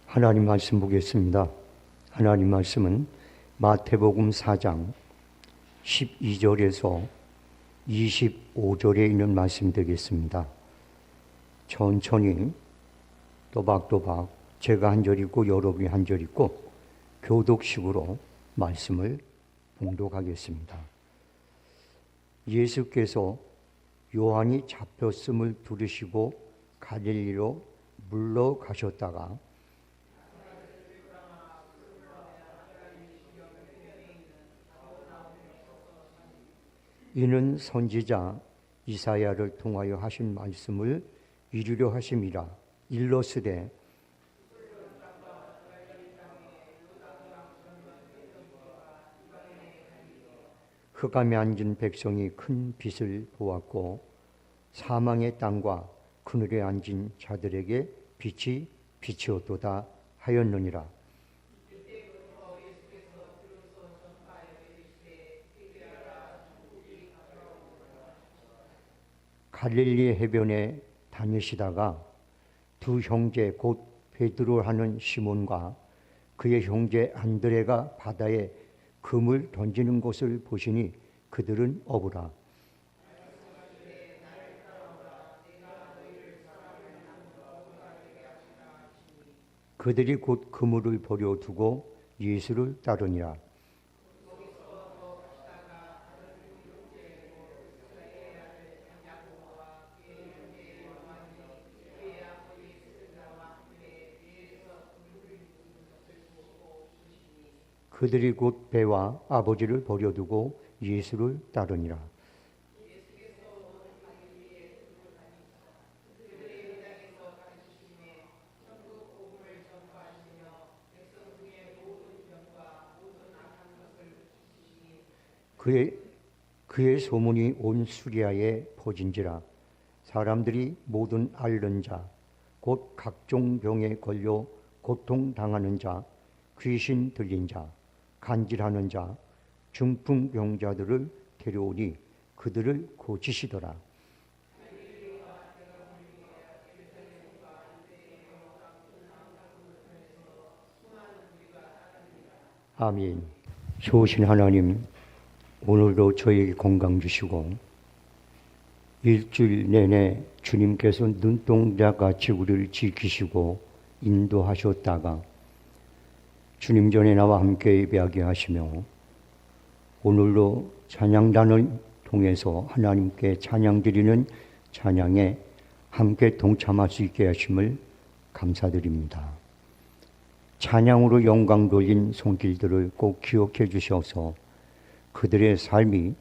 하나님 말씀 보겠습니다. 하나님 말씀은 마태복음 4장 12절에서 25절에 있는 말씀 되겠습니다. 천천히 또박또박 제가 한 절 읽고 여러분이 한 절 읽고 교독식으로 말씀을 봉독하겠습니다. 예수께서 요한이 잡혔음을 들으시고 갈릴리로 물러가셨다가 이는 선지자 이사야를 통하여 하신 말씀을 이루려 하심이라. 일러스되 흑암에 앉은 백성이 큰 빛을 보았고 사망의 땅과 그늘에 앉은 자들에게 빛이 비치었도다 하였느니라. 갈릴리 해변에 다니시다가 두 형제 곧 베드로 하는 시몬과 그의 형제 안드레가 바다에 금을 던지는 것을 보시니 그들은 어부라. 그들이 곧 그물을 버려두고 예수를 따르니라. 그들이 곧 배와 아버지를 버려두고 예수를 따르니라. 그의 소문이 온 수리아에 퍼진지라. 사람들이 모든 앓는 자, 곧 각종 병에 걸려 고통당하는 자, 귀신 들린 자, 간질하는 자, 중풍병자들을 데려오니 그들을 고치시더라. 아멘. 좋으신 하나님, 오늘도 저에게 건강 주시고 일주일 내내 주님께서 눈동자같이 우리를 지키시고 인도하셨다가 주님 전에 나와 함께 예배하게 하시며 오늘도 찬양단을 통해서 하나님께 찬양드리는 찬양에 함께 동참할 수 있게 하심을 감사드립니다. 찬양으로 영광 돌린 손길들을 꼭 기억해 주셔서 그들의 삶이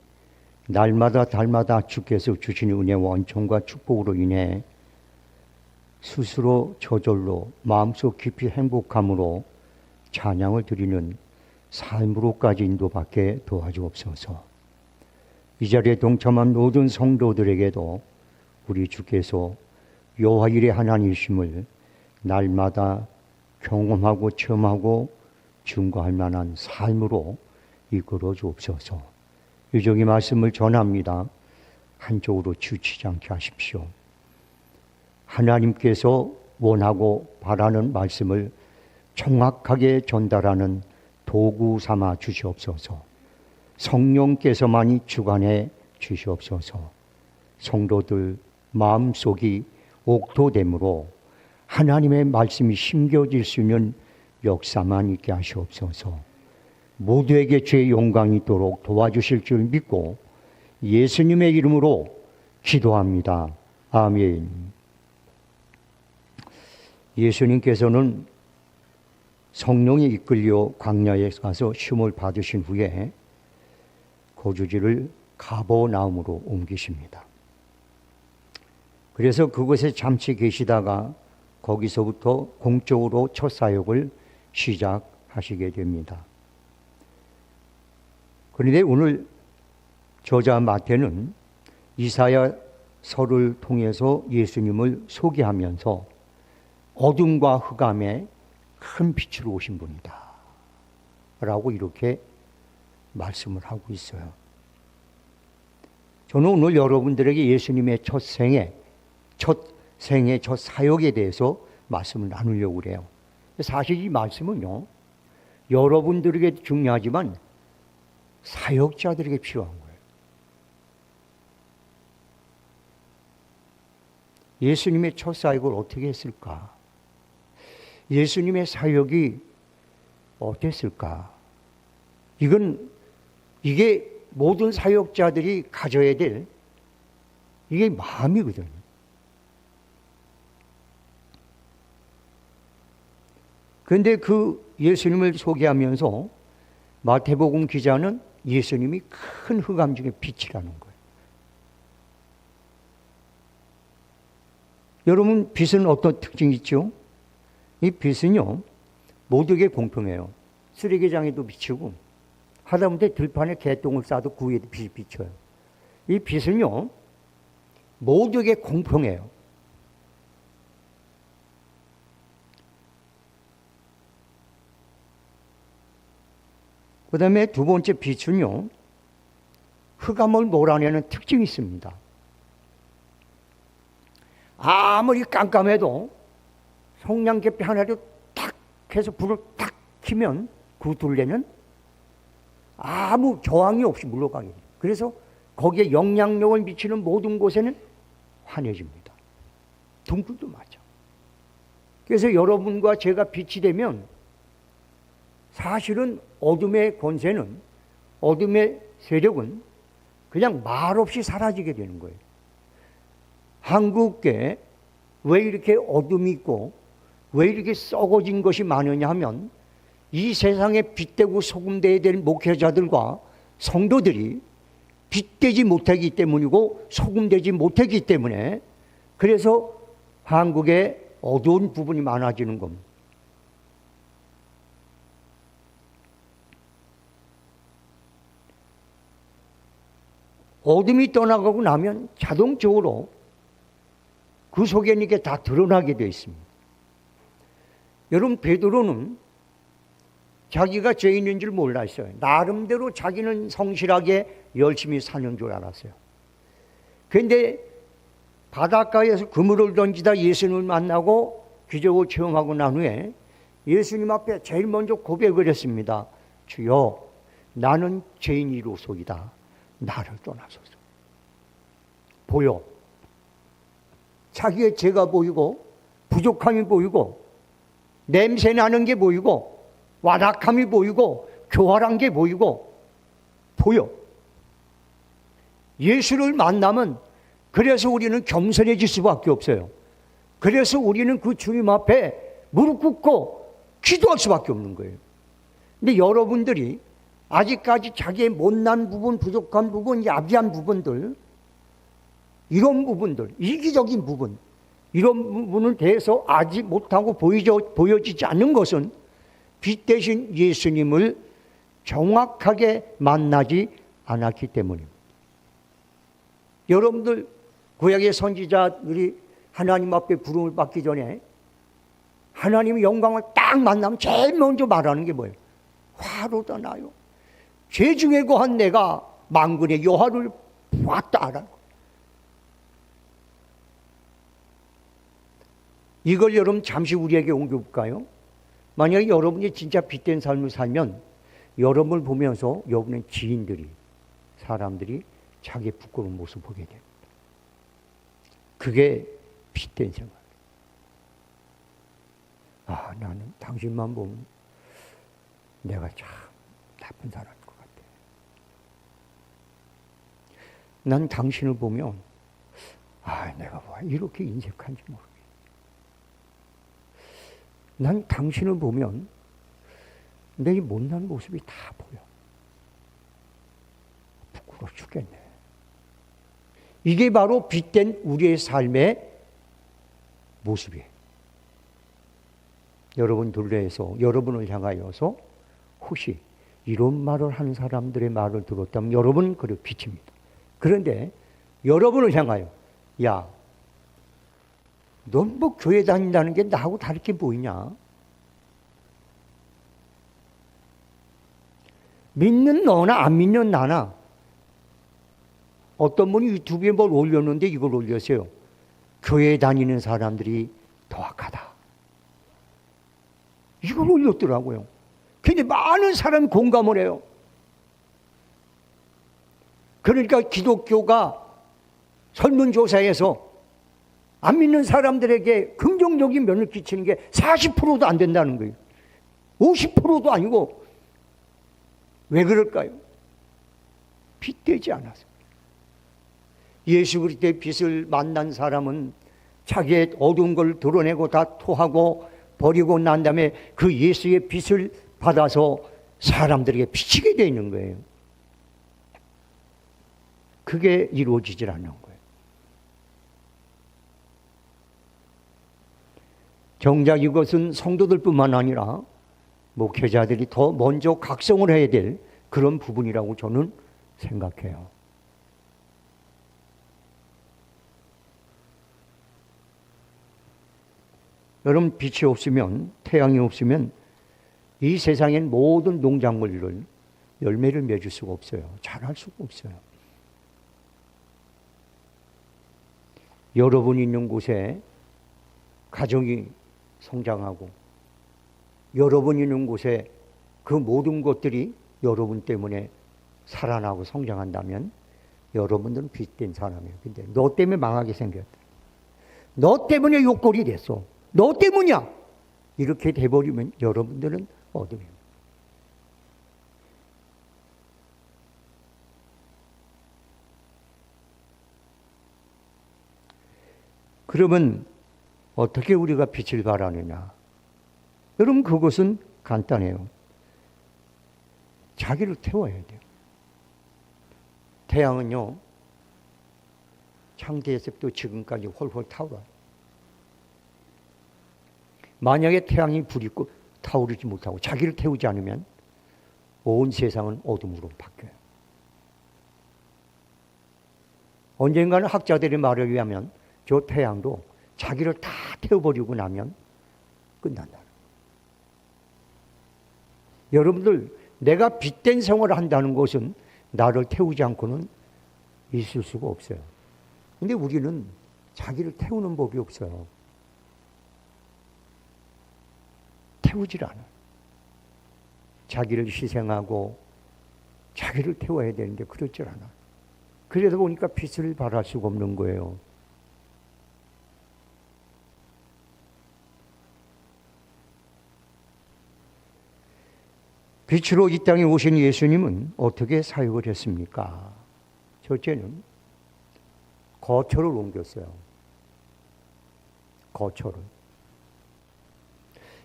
날마다 주께서 주시는 은혜와 은총과 축복으로 인해 스스로 저절로 마음속 깊이 행복함으로 찬양을 드리는 삶으로까지 인도받게 도와주옵소서. 이 자리에 동참한 모든 성도들에게도 우리 주께서 여호와일의 하나님이심을 날마다 경험하고 체험하고 증거할 만한 삶으로 이끌어 주옵소서. 유정의 말씀을 전합니다. 한쪽으로 치우치지 않게 하십시오. 하나님께서 원하고 바라는 말씀을 정확하게 전달하는 도구 삼아 주시옵소서. 성령께서만이 주관해 주시옵소서. 성도들 마음속이 옥토됨으로 하나님의 말씀이 심겨질 수 있는 역사만 있게 하시옵소서. 모두에게 주의 영광이 있도록 도와주실 줄 믿고 예수님의 이름으로 기도합니다. 아멘. 예수님께서는 성령이 이끌려 광야에 가서 쉼을 받으신 후에 거주지를 가버나움으로 옮기십니다. 그래서 그곳에 잠시 계시다가 거기서부터 공적으로 첫 사역을 시작하시게 됩니다. 그런데 오늘 저자 마태는 이사야서를 통해서 예수님을 소개하면서 어둠과 흑암에 큰 빛으로 오신 분이다 라고 이렇게 말씀을 하고 있어요. 저는 오늘 여러분들에게 예수님의 첫 생애, 첫 사역에 대해서 말씀을 나누려고 그래요. 사실 이 말씀은요, 여러분들에게 중요하지만 사역자들에게 필요한 거예요. 예수님의 첫 사역을 어떻게 했을까? 예수님의 사역이 어땠을까? 이게 모든 사역자들이 가져야 될 이게 마음이거든요. 그런데 그 예수님을 소개하면서 마태복음 기자는 예수님이 큰 흑암 중에 빛이라는 거예요. 여러분, 빛은 어떤 특징이 있죠? 이 빛은요, 모두에게 공평해요. 쓰레기장에도 비치고, 하다못해 들판에 개똥을 싸도 그 위에도 빛이 비쳐요. 이 빛은요, 모두에게 공평해요. 그 다음에 두 번째 빛은요, 흑암을 몰아내는 특징이 있습니다. 아무리 깜깜해도 성냥개비 하나로 탁 해서 불을 탁 켜면 그 둘레는 아무 저항이 없이 물러가게 돼요. 그래서 거기에 영향력을 미치는 모든 곳에는 환해집니다. 등불도 마찬가지죠. 그래서 여러분과 제가 빛이 되면 사실은 어둠의 권세는, 어둠의 세력은 그냥 말없이 사라지게 되는 거예요. 한국에 왜 이렇게 어둠이 있고 왜 이렇게 썩어진 것이 많으냐 하면 이 세상에 빛되고 소금되어야 될 목회자들과 성도들이 빛되지 못하기 때문이고 소금되지 못하기 때문에, 그래서 한국에 어두운 부분이 많아지는 겁니다. 어둠이 떠나가고 나면 자동적으로 그 속에는 이게 다 드러나게 되어 있습니다. 여러분, 베드로는 자기가 죄인인 줄 몰랐어요. 나름대로 자기는 성실하게 열심히 사는 줄 알았어요. 그런데 바닷가에서 그물을 던지다 예수님을 만나고 기적을 체험하고 난 후에 예수님 앞에 제일 먼저 고백을 했습니다. 주여, 나는 죄인이로소이다. 나를 떠나소서. 보여. 자기의 죄가 보이고 부족함이 보이고 냄새 나는 게 보이고 완악함이 보이고 교활한 게 보이고 보여. 예수를 만나면 그래서 우리는 겸손해질 수밖에 없어요. 그래서 우리는 그 주님 앞에 무릎 꿇고 기도할 수밖에 없는 거예요. 근데 여러분들이 아직까지 자기의 못난 부분, 부족한 부분, 야비한 부분들, 이런 부분들, 이기적인 부분, 이런 부분을 대해서 아직 못하고 보여지지 않는 것은 빛 대신 예수님을 정확하게 만나지 않았기 때문입니다. 여러분들 구약의 선지자들이 하나님 앞에 부름을 받기 전에 하나님의 영광을 딱 만나면 제일 먼저 말하는 게 뭐예요? 화로다 나요. 죄 중에 거한 내가 만군의 여호와를 보았다. 이걸 여러분 잠시 우리에게 옮겨볼까요? 만약에 여러분이 진짜 빛된 삶을 살면 여러분을 보면서 여러분의 지인들이, 사람들이 자기의 부끄러운 모습을 보게 됩니다. 그게 빛된 생활. 아, 나는 당신만 보면 내가 참 나쁜 사람인 것 같아. 난 당신을 보면 아, 내가 왜 이렇게 인색한지 모르겠어. 난 당신을 보면 내 못난 모습이 다 보여. 부끄러워 죽겠네. 이게 바로 빛된 우리의 삶의 모습이에요. 여러분 둘레에서 여러분을 향하여서 혹시 이런 말을 하는 사람들의 말을 들었다면 여러분은 그래 빛입니다. 그런데 여러분을 향하여, 야, 넌 뭐 교회 다닌다는 게 나하고 다르게 보이냐? 믿는 너나 안 믿는 나나, 어떤 분이 유튜브에 뭘 올렸는데 이걸 올렸어요. 교회 다니는 사람들이 더 악하다. 이걸 올렸더라고요. 근데 많은 사람이 공감을 해요. 그러니까 기독교가 설문조사에서 안 믿는 사람들에게 긍정적인 면을 끼치는 게 40%도 안 된다는 거예요. 50%도 아니고. 왜 그럴까요? 빛되지 않아서. 예수 그리스도의 빛을 만난 사람은 자기의 어두운 걸 드러내고 다 토하고 버리고 난 다음에 그 예수의 빛을 받아서 사람들에게 비치게 되어 있는 거예요. 그게 이루어지질 않는 거예요. 정작 이것은 성도들뿐만 아니라 목회자들이 더 먼저 각성을 해야 될 그런 부분이라고 저는 생각해요. 여러분, 빛이 없으면, 태양이 없으면 이 세상엔 모든 농작물을 열매를 맺을 수가 없어요. 자랄 수가 없어요. 여러분이 있는 곳에 가정이 성장하고, 여러분이 있는 곳에 그 모든 것들이 여러분 때문에 살아나고 성장한다면 여러분들은 빛된 사람이에요. 근데 너 때문에 망하게 생겼다. 너 때문에 욕골이 됐어. 너 때문이야. 이렇게 돼버리면 여러분들은 어둠입니다. 그러면 어떻게 우리가 빛을 발하느냐? 여러분, 그것은 간단해요. 자기를 태워야 돼요. 태양은요, 창대에서부터 지금까지 홀홀 타오르어요. 만약에 태양이 불이 끄 타오르지 못하고 자기를 태우지 않으면 온 세상은 어둠으로 바뀌어요. 언젠가는 학자들의 말에 의하면 저 태양도 자기를 다 태워버리고 나면 끝난다. 여러분들, 내가 빛된 생활을 한다는 것은 나를 태우지 않고는 있을 수가 없어요. 근데 우리는 자기를 태우는 법이 없어요. 태우질 않아요. 자기를 희생하고 자기를 태워야 되는데 그렇지 않아요. 그러다 보니까 빛을 발할 수가 없는 거예요. 빛으로 이 땅에 오신 예수님은 어떻게 사역을 했습니까? 첫째는 거처를 옮겼어요. 거처를.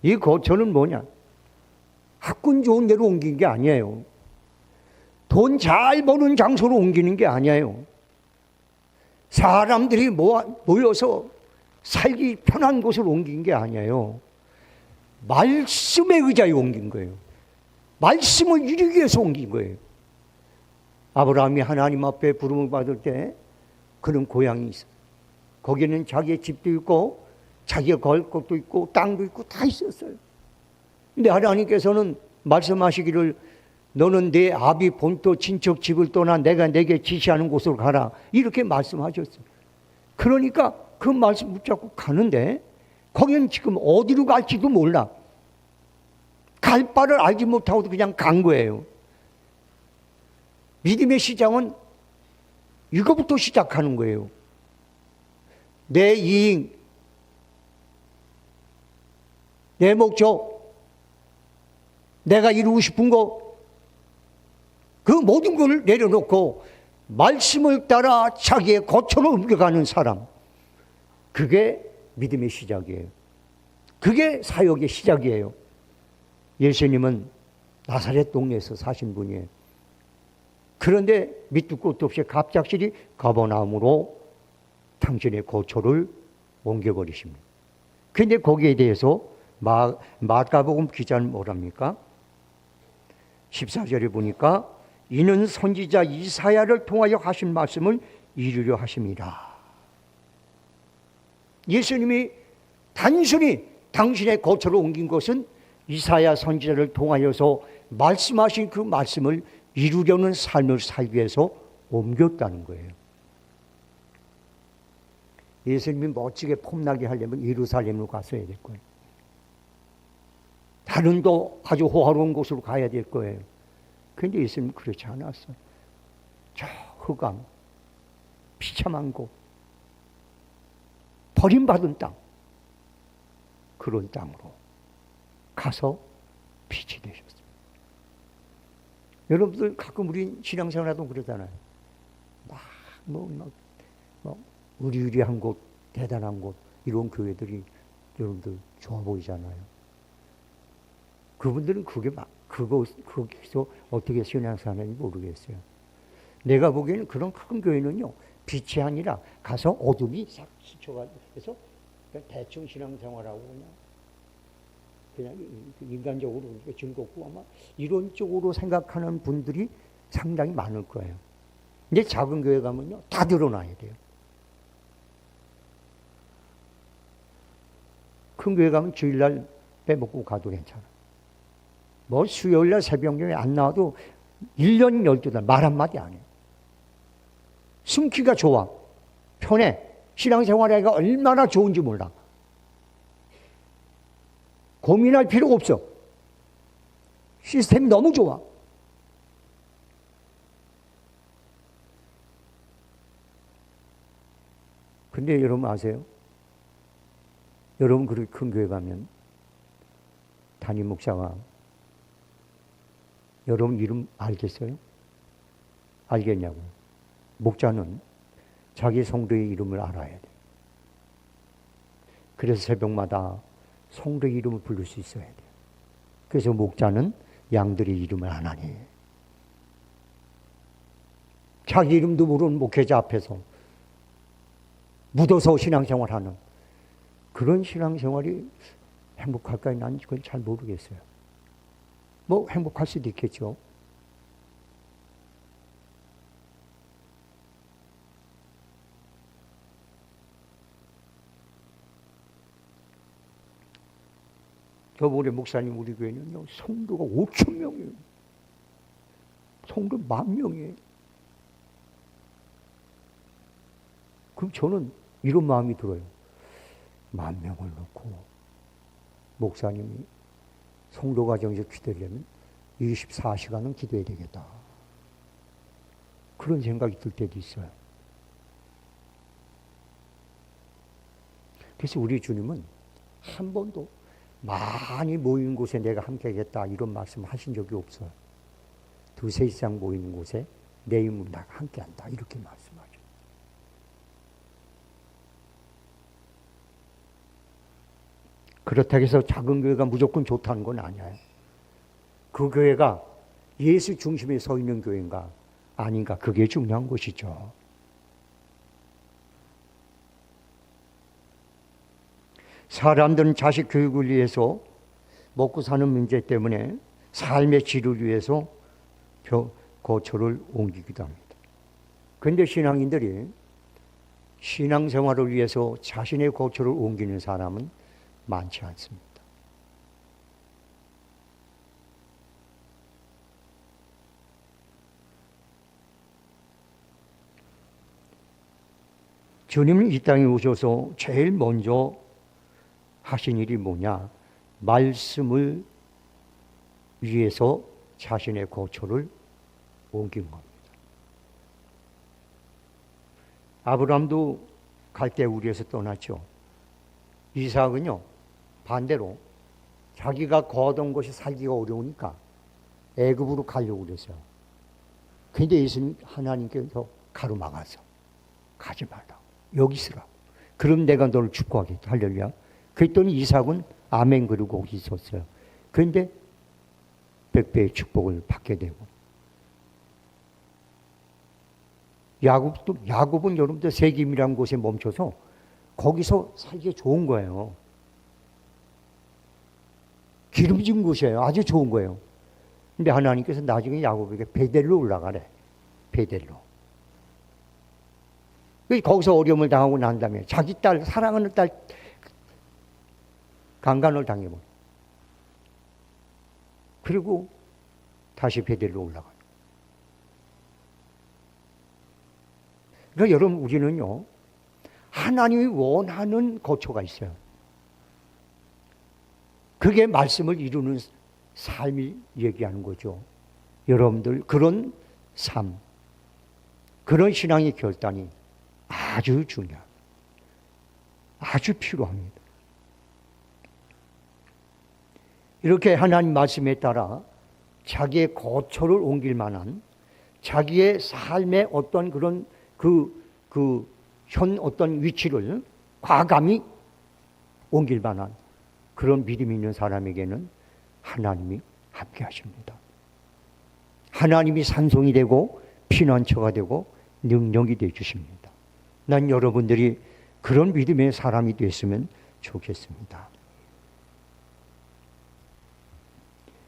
이 거처는 뭐냐? 학군 좋은 데로 옮긴 게 아니에요. 돈 잘 버는 장소로 옮기는 게 아니에요. 사람들이 모여서 살기 편한 곳으로 옮긴 게 아니에요. 말씀의 의자에 옮긴 거예요. 말씀을 이루기 위해서 옮긴 거예요. 아브라함이 하나님 앞에 부름을 받을 때 그런 고향이 있어요. 거기는 자기의 집도 있고 자기가 걸 것도 있고 땅도 있고 다 있었어요. 근데 하나님께서는 말씀하시기를 너는 내 아비 본토 친척 집을 떠나 내가 내게 지시하는 곳으로 가라. 이렇게 말씀하셨어요. 그러니까 그 말씀 붙잡고 가는데 거기는 지금 어디로 갈지도 몰라. 갈 바를 알지 못하고 그냥 간 거예요. 믿음의 시작은 이거부터 시작하는 거예요. 내 이익, 내 목적, 내가 이루고 싶은 거, 그 모든 걸 내려놓고 말씀을 따라 자기의 거처로 옮겨가는 사람, 그게 믿음의 시작이에요. 그게 사역의 시작이에요. 예수님은 나사렛 동네에서 사신 분이에요. 그런데 밑도 끝도 없이 갑작스레 가버나움으로 당신의 거처를 옮겨버리십니다. 그런데 거기에 대해서 마가복음 기자는 뭐랍니까? 14절에 보니까 이는 선지자 이사야를 통하여 하신 말씀을 이루려 하심이라. 예수님이 단순히 당신의 거처로 옮긴 것은 이사야 선지자를 통하여서 말씀하신 그 말씀을 이루려는 삶을 살기 위해서 옮겼다는 거예요. 예수님이 멋지게 폼나게 하려면 예루살렘으로 갔어야 될 거예요. 하늘도 아주 호화로운 곳으로 가야 될 거예요. 그런데 예수님은 그렇지 않았어요. 저 흑암, 비참한 곳, 버림받은 땅, 그런 땅으로 가서 빛이 되셨어요. 여러분들 가끔 우리 신앙생활하도 그러잖아요. 의리의리한 곳, 대단한 곳, 이런 교회들이 여러분들 좋아 보이잖아요. 그분들은 거기서 어떻게 신앙생활하는지 모르겠어요. 내가 보기에는 그런 큰 교회는요, 빛이 아니라 가서 어둠이 싹 스쳐가서 대충 신앙생활하고 그냥 인간적으로 즐겁고 아마 이런 쪽으로 생각하는 분들이 상당히 많을 거예요. 근데 작은 교회 가면요, 다 드러나야 돼요. 큰 교회 가면 주일날 빼먹고 가도 괜찮아. 뭐 수요일날 새벽경에 안 나와도 1년 12달 말 한마디 안 해. 숨기가 좋아. 편해. 신앙생활하기가 얼마나 좋은지 몰라. 고민할 필요가 없어. 시스템이 너무 좋아. 근데 여러분 아세요? 여러분 그렇게 큰 교회 가면 담임 목사가 여러분 이름 알겠어요? 알겠냐고. 목자는 자기 성도의 이름을 알아야 돼. 그래서 새벽마다 성도의 이름을 부를 수 있어야 돼. 그래서 목자는 양들의 이름을 안 하니. 자기 이름도 모르는 목회자 앞에서 묻어서 신앙생활하는 그런 신앙생활이 행복할까요? 난 그건 잘 모르겠어요. 뭐 행복할 수도 있겠죠. 저번에 목사님 우리 교회는요, 성도가 5천 명이에요. 성도 10,000명이에요. 그럼 저는 이런 마음이 들어요. 10,000명을 놓고 목사님이 성도 가정에서 기도하려면 24시간은 기도해야 되겠다. 그런 생각이 들 때도 있어요. 그래서 우리 주님은 한 번도 많이 모인 곳에 내가 함께 하겠다 이런 말씀 하신 적이 없어요. 2-3 이상 모이는 곳에 내 이름으로 내가 함께 한다 이렇게 말씀하죠. 그렇다고 해서 작은 교회가 무조건 좋다는 건 아니에요. 그 교회가 예수 중심에 서 있는 교회인가 아닌가 그게 중요한 것이죠. 사람들은 자식 교육을 위해서 먹고 사는 문제 때문에 삶의 질을 위해서 거처를 옮기기도 합니다. 그런데 신앙인들이 신앙생활을 위해서 자신의 거처를 옮기는 사람은 많지 않습니다. 주님은 이 땅에 오셔서 제일 먼저 하신 일이 뭐냐? 말씀을 위해서 자신의 거처를 옮긴 겁니다. 아브라함도 갈대 우리에서 떠났죠. 이삭은요, 반대로 자기가 거하던 곳이 살기가 어려우니까 애굽으로 가려고 그랬어요. 근데 예수님 하나님께서 가로막아서 가지 말라고. 여기 있으라고. 그럼 내가 너를 축복하겠다. 할렐루야. 그랬더니 이삭은 아멘 그러고 거기 있었어요. 그런데 100배의 축복을 받게 되고 야곱은 여러분들 세겜이라는 곳에 멈춰서 거기서 살기 좋은 거예요. 기름진 곳이에요. 아주 좋은 거예요. 근데 하나님께서 나중에 야곱에게 베델로 올라가래. 베델로. 거기서 어려움을 당하고 난 다음에 자기 딸, 사랑하는 딸 강간을 당해버려. 그리고 다시 베델로 올라가요. 그러니까 여러분 우리는요, 하나님이 원하는 거처가 있어요. 그게 말씀을 이루는 삶이 얘기하는 거죠. 여러분들 그런 삶, 그런 신앙의 결단이 아주 중요합니다. 아주 필요합니다. 이렇게 하나님 말씀에 따라 자기의 거처를 옮길 만한, 자기의 삶의 어떤 그런 현 어떤 위치를 과감히 옮길 만한 그런 믿음이 있는 사람에게는 하나님이 함께 하십니다. 하나님이 산성이 되고 피난처가 되고 능력이 되어 주십니다. 난 여러분들이 그런 믿음의 사람이 됐으면 좋겠습니다.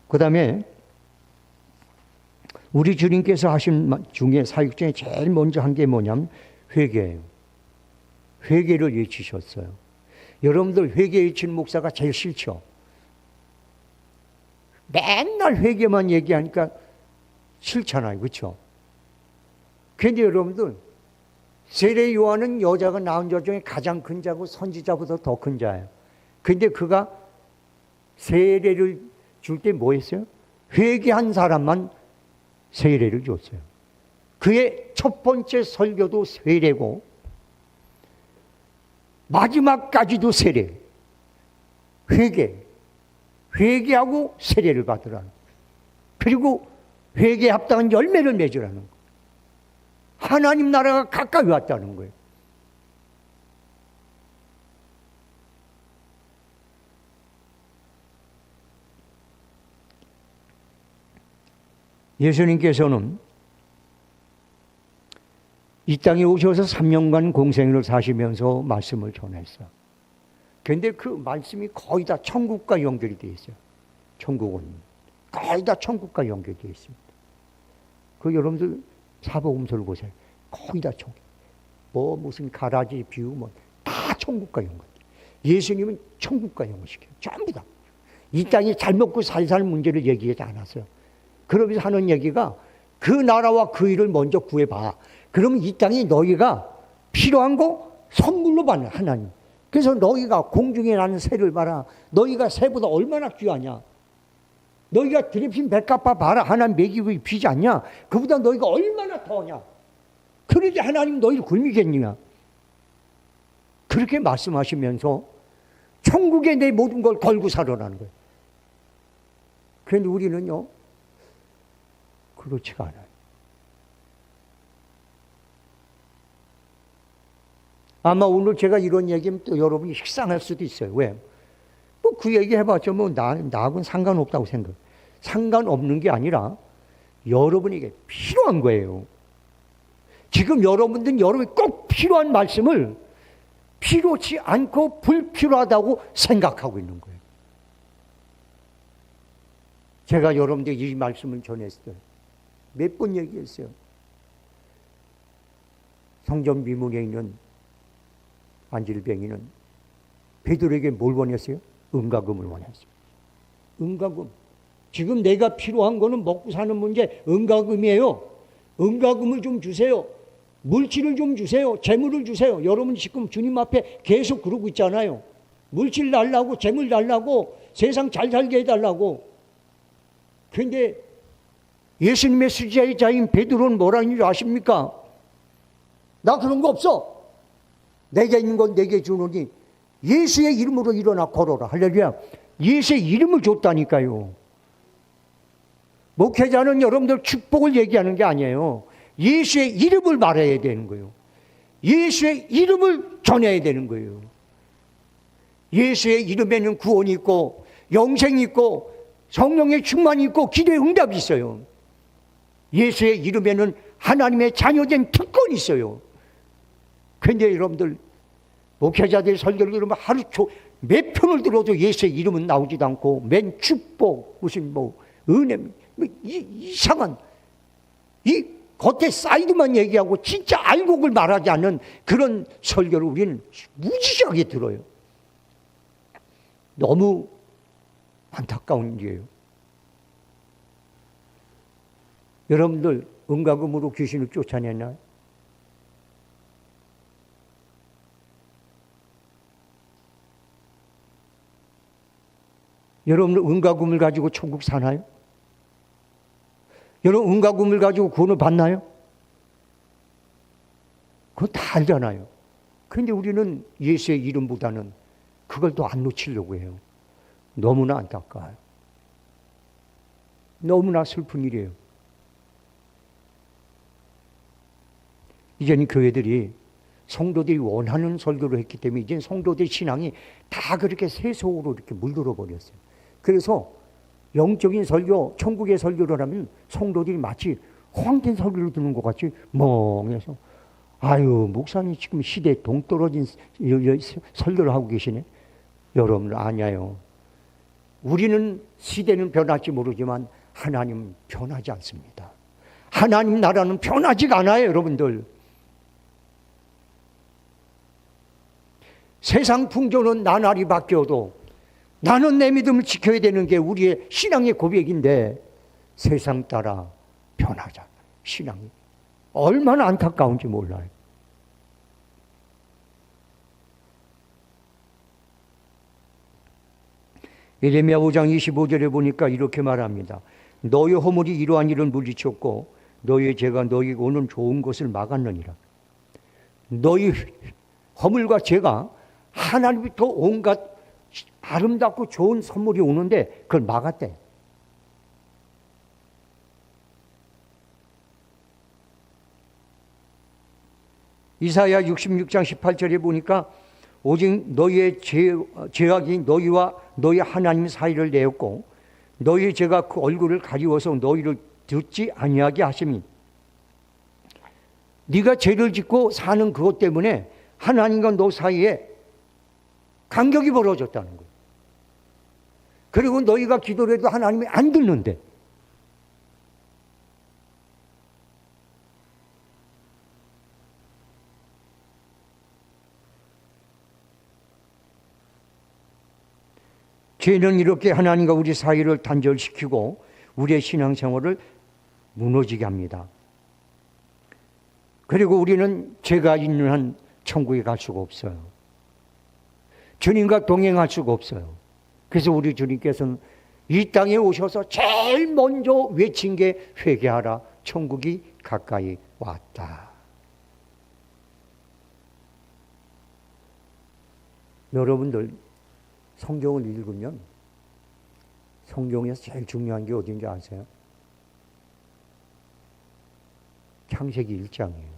그 다음에 우리 주님께서 하신 중에 사역 중에 제일 먼저 한 게 뭐냐면 회개예요. 회개를 외치셨어요. 여러분들 회개 외치는 목사가 제일 싫죠. 맨날 회개만 얘기하니까 싫잖아요. 그렇죠? 그런데 여러분들 세례 요한은 여자가 낳은 자 중에 가장 큰 자고 선지자보다 더 큰 자예요. 그런데 그가 세례를 줄 때 뭐 했어요? 회개한 사람만 세례를 줬어요. 그의 첫 번째 설교도 세례고 마지막까지도 세례. 회개하고 세례를 받으라는, 그리고 회개에 합당한 열매를 맺으라는 거. 하나님 나라가 가까이 왔다는 거예요. 예수님께서는 이 땅에 오셔서 3년간 공생애를 사시면서 말씀을 전했어요. 그런데 그 말씀이 거의 다 천국과 연결이 되어 있어요. 천국은 거의 다 천국과 연결되어 있습니다. 그 여러분들 사복음서를 보세요. 거의 다 천국. 무슨 가라지 비유 다 천국과 연결. 예수님은 천국과 연결시켜요. 전부 다. 이 땅에 잘 먹고 살 문제를 얘기하지 않았어요. 그러면서 하는 얘기가 그 나라와 그 일을 먼저 구해봐. 그러면 이 땅에 너희가 필요한 거 선물로 받는 하나님. 그래서 너희가 공중에 나는 새를 봐라. 너희가 새보다 얼마나 귀하냐. 너희가 드레핀 백합화 봐라. 하나님 먹이고 입히지 않냐. 그보다 너희가 얼마나 더냐. 그러지 하나님 너희를 굶이겠느냐. 그렇게 말씀하시면서 천국에 내 모든 걸 걸고 살아라는 거예요. 그런데 우리는요, 그렇지가 않아요. 아마 오늘 제가 이런 얘기하면 또 여러분이 식상할 수도 있어요. 왜? 그 얘기 해봤자 나하고는 상관없다고 생각해요. 상관없는 게 아니라 여러분에게 필요한 거예요. 지금 여러분들은 여러분이 꼭 필요한 말씀을 필요치 않고 불필요하다고 생각하고 있는 거예요. 제가 여러분들에게 이 말씀을 전했어요. 몇 번 얘기했어요. 성전 미문에 있는 안질뱅이는 베드로에게 뭘 원했어요? 은과금을 원했어요. 은과금. 지금 내가 필요한 거는 먹고 사는 문제, 은과금이에요. 은과금을 좀 주세요. 물질을 좀 주세요. 재물을 주세요. 여러분 지금 주님 앞에 계속 그러고 있잖아요. 물질 달라고, 재물 달라고, 세상 잘 살게 해달라고. 그런데 예수님의 수제자인 베드로는 뭐라는 줄 아십니까? 나 그런 거 없어. 내게 있는 건 내게 주노니 예수의 이름으로 일어나 걸어라. 할렐루야. 예수의 이름을 줬다니까요. 목회자는 여러분들 축복을 얘기하는 게 아니에요. 예수의 이름을 말해야 되는 거예요. 예수의 이름을 전해야 되는 거예요. 예수의 이름에는 구원이 있고 영생이 있고 성령의 충만이 있고 기도의 응답이 있어요. 예수의 이름에는 하나님의 자녀된 특권이 있어요. 그런데 여러분들 목회자들 설교를 들으면 하루 몇 편을 들어도 예수의 이름은 나오지도 않고 맨 축복 무슨 은혜 이상한 이 겉에 사이드만 얘기하고 진짜 알곡을 말하지 않는 그런 설교를 우리는 무지하게 들어요. 너무 안타까운 일이에요. 여러분들 은과금으로 귀신을 쫓아내나요? 여러분 은과 금을 가지고 천국 사나요? 여러분 은과 금을 가지고 구원을 받나요? 그거 다 알잖아요. 그런데 우리는 예수의 이름보다는 그걸 더 안 놓치려고 해요. 너무나 안타까워요. 너무나 슬픈 일이에요. 이제는 교회들이 성도들이 원하는 설교를 했기 때문에 이제 성도들 신앙이 다 그렇게 세속으로 이렇게 물들어 버렸어요. 그래서 영적인 설교, 천국의 설교를 하면 성도들이 마치 허황된 설교를 듣는 것 같이 멍해서 아유 목사님 지금 시대에 동떨어진 설교를 하고 계시네. 여러분 아니에요. 우리는 시대는 변할지 모르지만 하나님은 변하지 않습니다. 하나님 나라는 변하지가 않아요, 여러분들. 세상 풍조는 나날이 바뀌어도 나는 내 믿음을 지켜야 되는 게 우리의 신앙의 고백인데 세상 따라 변하자. 신앙이 얼마나 안타까운지 몰라요. 예레미야 5장 25절에 보니까 이렇게 말합니다. 너희 허물이 이러한 일을 물리쳤고 너희의 죄가 너희에게 오는 좋은 것을 막았느니라. 너희 허물과 죄가 하나님부터 온갖 아름답고 좋은 선물이 오는데 그걸 막았대. 이사야 66장 18절에 보니까 오직 너희의 죄악이 너희와 너희 하나님 사이를 내었고 너희의 죄가 그 얼굴을 가리워서 너희를 듣지 아니하게 하심이. 네가 죄를 짓고 사는 그것 때문에 하나님과 너 사이에 간격이 벌어졌다는 거예요. 그리고 너희가 기도를 해도 하나님이 안 듣는데 죄는 이렇게 하나님과 우리 사이를 단절시키고 우리의 신앙생활을 무너지게 합니다. 그리고 우리는 죄가 있는 한 천국에 갈 수가 없어요. 주님과 동행할 수가 없어요. 그래서 우리 주님께서는 이 땅에 오셔서 제일 먼저 외친 게 회개하라, 천국이 가까이 왔다. 여러분들 성경을 읽으면 성경에서 제일 중요한 게 어딘지 아세요? 창세기 1장이에요.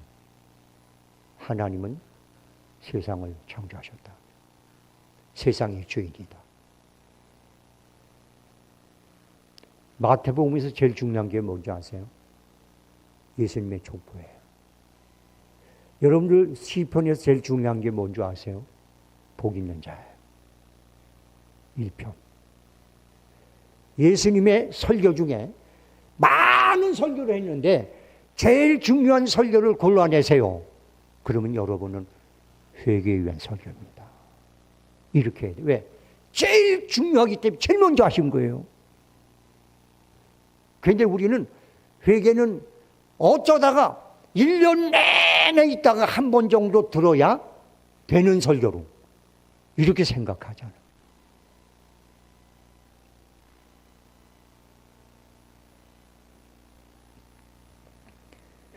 하나님은 세상을 창조하셨다. 세상의 주인이다. 마태복음에서 제일 중요한 게 뭔지 아세요? 예수님의 족보예요. 여러분들 시편에서 제일 중요한 게 뭔지 아세요? 복 있는 자예요. 1편. 예수님의 설교 중에 많은 설교를 했는데 제일 중요한 설교를 골라내세요. 그러면 여러분은 회개에 위한 설교입니다. 이렇게 해야 돼요. 왜? 제일 중요하기 때문에 제일 먼저 하신 거예요. 그런데 우리는 회개는 어쩌다가 1년 내내 있다가 한 번 정도 들어야 되는 설교로 이렇게 생각하잖아요.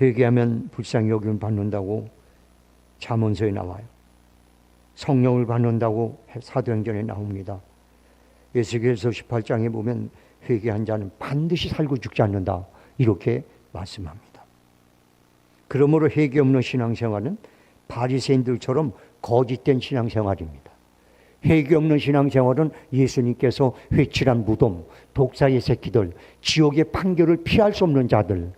회개하면 불쌍히 여김을 받는다고 잠언서에 나와요. 성령을 받는다고 사도행전에 나옵니다. 에스겔서 18장에 보면 회개한 자는 반드시 살고 죽지 않는다 이렇게 말씀합니다. 그러므로 회개 없는 신앙생활은 바리새인들처럼 거짓된 신앙생활입니다. 회개 없는 신앙생활은 예수님께서 회칠한 무덤, 독사의 새끼들, 지옥의 판결을 피할 수 없는 자들,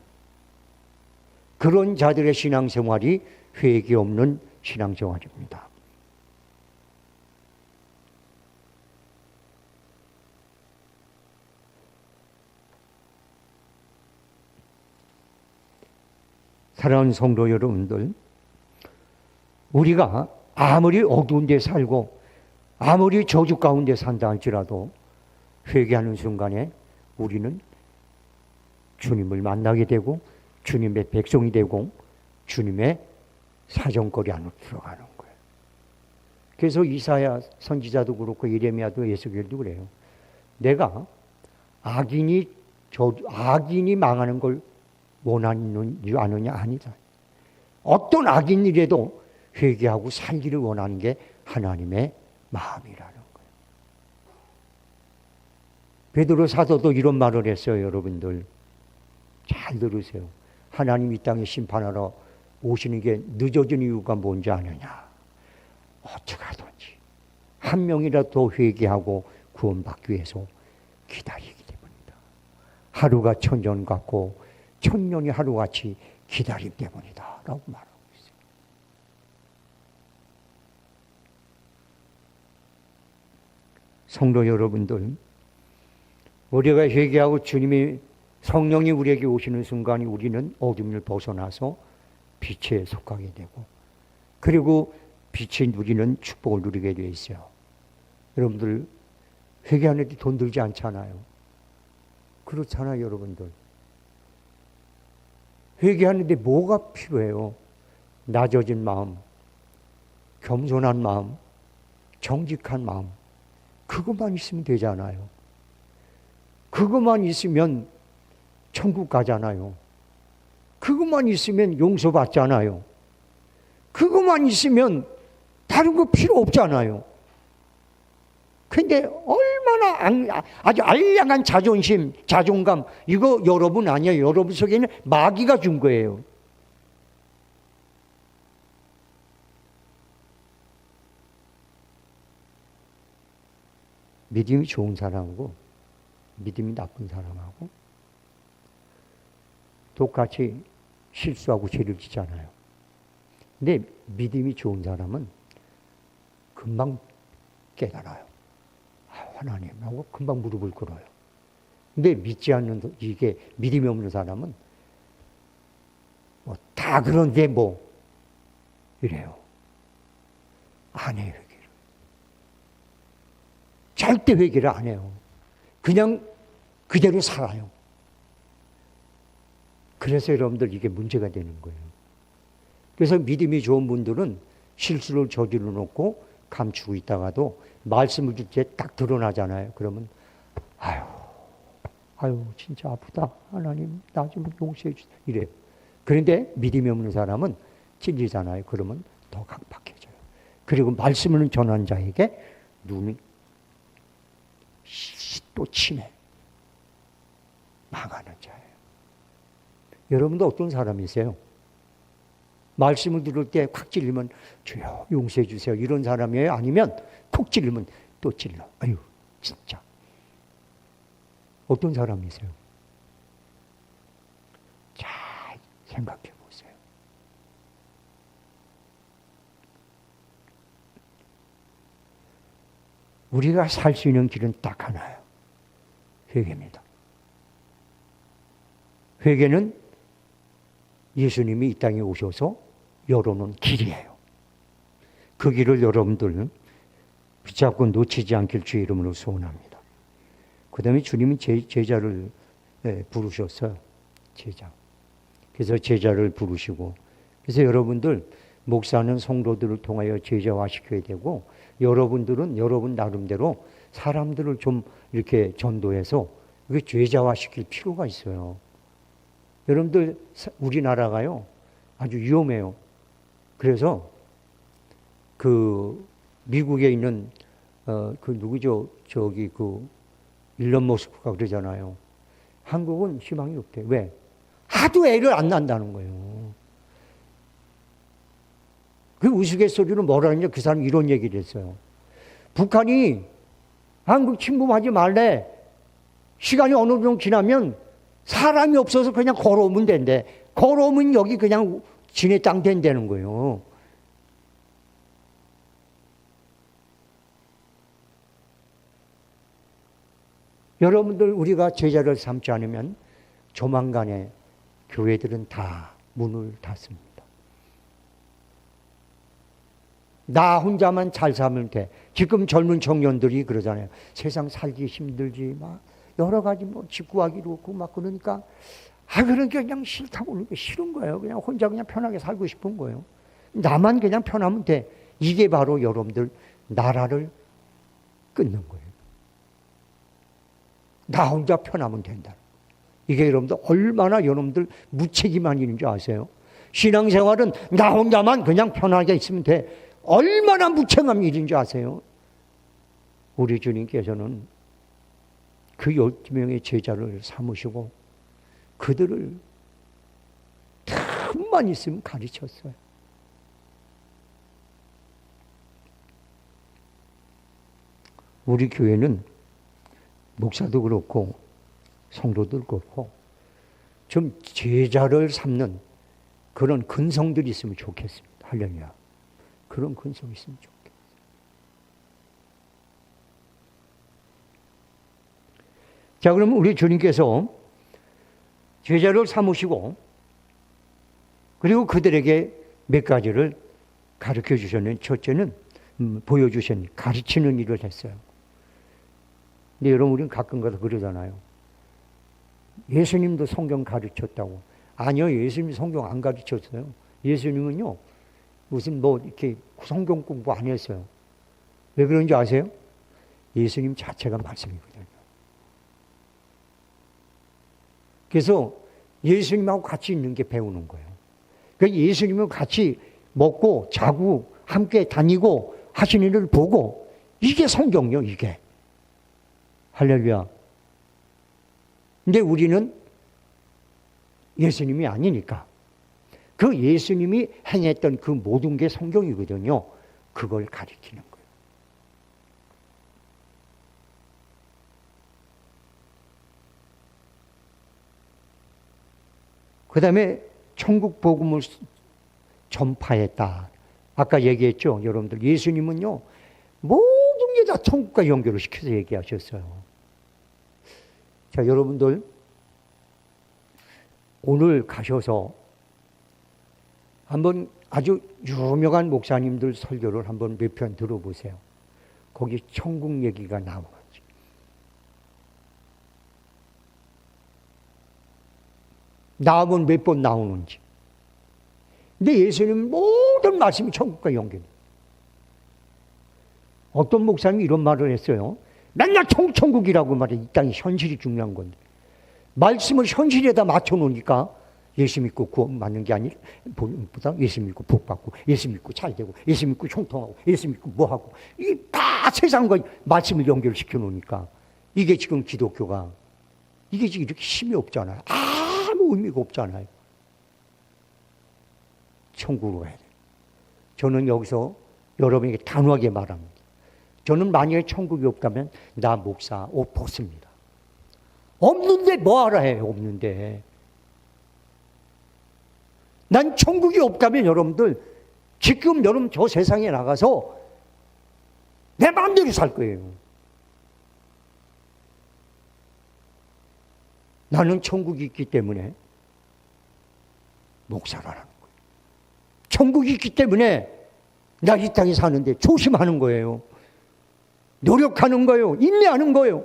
그런 자들의 신앙생활이 회개 없는 신앙생활입니다. 사랑하는 성도 여러분들, 우리가 아무리 어두운 데 살고 아무리 저주 가운데 산다 할지라도 회개하는 순간에 우리는 주님을 만나게 되고 주님의 백성이 되고 주님의 사정거리 안으로 들어가는 거예요. 그래서 이사야 선지자도 그렇고 예레미야도 에스겔도 그래요. 내가 악인이 망하는 걸 원하느냐 아느냐 아니다. 어떤 악인이라도 회개하고 살기를 원하는 게 하나님의 마음이라는 거예요. 베드로 사도도 이런 말을 했어요. 여러분들 잘 들으세요. 하나님 이 땅에 심판하러 오시는 게 늦어진 이유가 뭔지 아느냐. 어떻게 하든지 한 명이라도 더 회개하고 구원받기 위해서 기다리기 때문이다. 하루가 천년 같고 천년이 하루같이 기다림 때문이다 라고 말하고 있어요. 성도 여러분들, 우리가 회개하고 주님이 성령이 우리에게 오시는 순간이 우리는 어둠을 벗어나서 빛에 속하게 되고, 그리고 빛이 누리는 축복을 누리게 되어 있어요. 여러분들 회개하는데 돈 들지 않잖아요. 그렇잖아요. 여러분들 회개하는데 뭐가 필요해요? 낮아진 마음, 겸손한 마음, 정직한 마음, 그것만 있으면 되잖아요. 그것만 있으면 천국 가잖아요. 그것만 있으면 용서받잖아요. 그것만 있으면 다른 거 필요 없잖아요. 근데 얼마나 아주 알량한 자존심, 자존감, 이거 여러분 아니에요. 여러분 속에는 마귀가 준 거예요. 믿음이 좋은 사람하고 믿음이 나쁜 사람하고 똑같이 실수하고 죄를 짓잖아요. 근데 믿음이 좋은 사람은 금방 깨달아요. 하나님하고 금방 무릎을 꿇어요. 근데 믿지 않는, 이게 믿음이 없는 사람은 다 그런데 이래요. 안 해요, 회개를. 절대 회개를 안 해요. 그냥 그대로 살아요. 그래서 여러분들 이게 문제가 되는 거예요. 그래서 믿음이 좋은 분들은 실수를 저질러 놓고 감추고 있다가도 말씀을 줄 때 딱 드러나잖아요. 그러면 아유 진짜 아프다. 하나님 나 좀 용서해 주세요. 이래요. 그런데 믿음이 없는 사람은 찔리잖아요. 그러면 더 각박해져요. 그리고 말씀을 전하는 자에게 눈이 또 치매. 망하는 자예요. 여러분도 어떤 사람이세요? 말씀을 들을 때 콱 찔리면 주여 용서해 주세요. 이런 사람이에요? 아니면 콕 찔리면 또 찔러. 아유 진짜. 어떤 사람이세요? 잘 생각해 보세요. 우리가 살 수 있는 길은 딱 하나예요. 회개입니다. 회개는 예수님이 이 땅에 오셔서 열어놓은 길이에요. 그 길을 여러분들 붙잡고 놓치지 않길 주의 이름으로 소원합니다. 그 다음에 주님이 제자를 부르셨어요. 제자. 그래서 제자를 부르시고, 그래서 여러분들 목사는 성도들을 통하여 제자화시켜야 되고, 여러분들은 여러분 나름대로 사람들을 좀 이렇게 전도해서 제자화시킬 필요가 있어요. 여러분들 우리나라가요 아주 위험해요. 그래서 그 미국에 있는 그 누구죠? 저기 그 일론 머스크가 그러잖아요. 한국은 희망이 없대. 왜? 하도 애를 안 낳는다는 거예요. 그 우스갯소리로 뭐라 하냐, 그 사람이 이런 얘기를 했어요. 북한이 한국 침범하지 말래. 시간이 어느 정도 지나면 사람이 없어서 그냥 걸어오면 된대. 걸어오면 여기 그냥 지네 땅 된다는 거예요. 여러분들 우리가 제자를 삼지 않으면 조만간에 교회들은 다 문을 닫습니다. 나 혼자만 잘 살면 돼. 지금 젊은 청년들이 그러잖아요. 세상 살기 힘들지, 막 여러 가지 집 구하기도 그렇고 막 그러니까 그러니까 그냥 싫다고 그러니까 싫은 거예요. 그냥 혼자 그냥 편하게 살고 싶은 거예요. 나만 그냥 편하면 돼. 이게 바로 여러분들 나라를 끊는 거예요. 나 혼자 편하면 된다. 이게 여러분들 얼마나 여러분들 무책임한 일인 줄 아세요? 신앙생활은 나 혼자만 그냥 편하게 있으면 돼. 얼마나 무책임한 일인 줄 아세요? 우리 주님께서는 그 12명의 제자를 삼으시고 그들을 틈만 있으면 가르쳤어요. 우리 교회는 목사도 그렇고 성도도 그렇고 좀 제자를 삼는 그런 근성들이 있으면 좋겠습니다. 할렐루야. 그런 근성이 있으면 좋겠어요. 자, 그러면 우리 주님께서 제자를 삼으시고 그리고 그들에게 몇 가지를 가르쳐 주셨는 첫째는 보여주신 가르치는 일을 했어요. 근데 여러분 우리는 가끔가다 그러잖아요. 예수님도 성경 가르쳤다고. 아니요, 예수님이 성경 안 가르쳤어요. 예수님은요 무슨 뭐 이렇게 성경 공부 안 했어요. 왜 그런지 아세요? 예수님 자체가 말씀이거든요. 그래서 예수님하고 같이 있는 게 배우는 거예요. 그러니까 예수님을 같이 먹고 자고 함께 다니고 하시는 일을 보고 이게 성경이요, 이게. 할렐루야. 근데 우리는 예수님이 아니니까 그 예수님이 행했던 그 모든 게 성경이거든요. 그걸 가리키는 거예요. 그 다음에 천국 복음을 전파했다. 아까 얘기했죠, 여러분들. 예수님은요, 모든 게 다 천국과 연결을 시켜서 얘기하셨어요. 자, 여러분들, 오늘 가셔서 한번 아주 유명한 목사님들 설교를 한번 몇 편 들어보세요. 거기 천국 얘기가 나와요. 나오면 몇 번 나오는지. 근데 예수님 모든 말씀이 천국과 연결. 어떤 목사님이 이런 말을 했어요. 맨날 천국이라고 말해. 이 땅이 현실이 중요한 건데. 말씀을 현실에다 맞춰놓으니까 예수 믿고 구원 받는 게 아니라 보다 예수 믿고 복 받고 예수 믿고 잘 되고 예수 믿고 형통하고 예수 믿고 뭐하고 이게 다 세상과 말씀을 연결시켜 놓으니까 이게 지금 기독교가 이게 지금 이렇게 힘이 없잖아요. 아무 의미가 없잖아요. 천국으로 가야 돼요. 저는 여기서 여러분에게 단호하게 말합니다. 저는 만약에 천국이 없다면 나 목사 옷 벗습니다. 없는데 뭐하라 해요. 없는데. 난 천국이 없다면 여러분들 지금 여러분 저 세상에 나가서 내 마음대로 살 거예요. 나는 천국이 있기 때문에 목사를 하는 거예요. 천국이 있기 때문에 나 이 땅에 사는데 조심하는 거예요. 노력하는 거예요. 인내하는 거예요.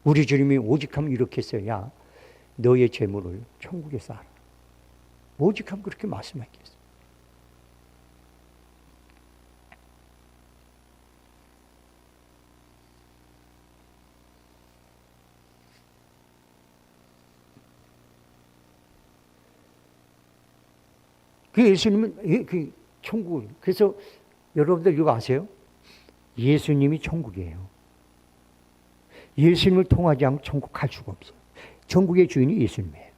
우리 주님이 오직하면 이렇게 했어요. 야, 너의 재물을 천국에 쌓아라. 오직하면 그렇게 말씀하셨어요. 그 예수님은 그 천국. 그래서 여러분들 이거 아세요? 예수님이 천국이에요. 예수님을 통하지 않고 천국 갈 수가 없어요. 천국의 주인이 예수님이에요.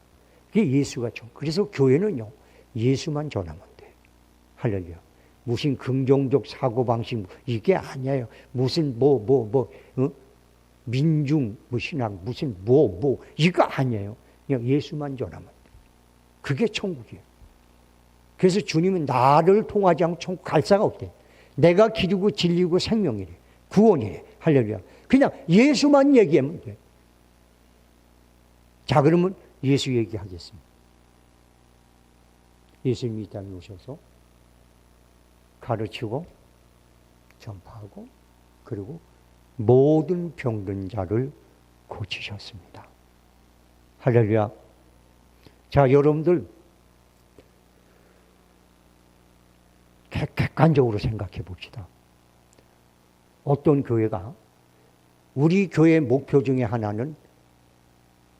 그게 예수가 천국. 그래서 교회는요, 예수만 전하면 돼. 할렐루야. 무슨 긍정적 사고방식, 이게 아니에요. 무슨 민중, 신학, 무슨 이거 아니에요. 그냥 예수만 전하면 돼. 그게 천국이에요. 그래서 주님은 나를 통하지 않고 천국 갈 자가 없대. 내가 길이고 진리고 생명이래. 구원이래. 할렐루야. 그냥 예수만 얘기하면 돼. 자, 그러면 예수 얘기하겠습니다. 예수님이 이 땅에 오셔서 가르치고 전파하고 그리고 모든 병든 자를 고치셨습니다. 할렐루야. 자, 여러분들 객관적으로 생각해 봅시다. 어떤 교회가 우리 교회 목표 중에 하나는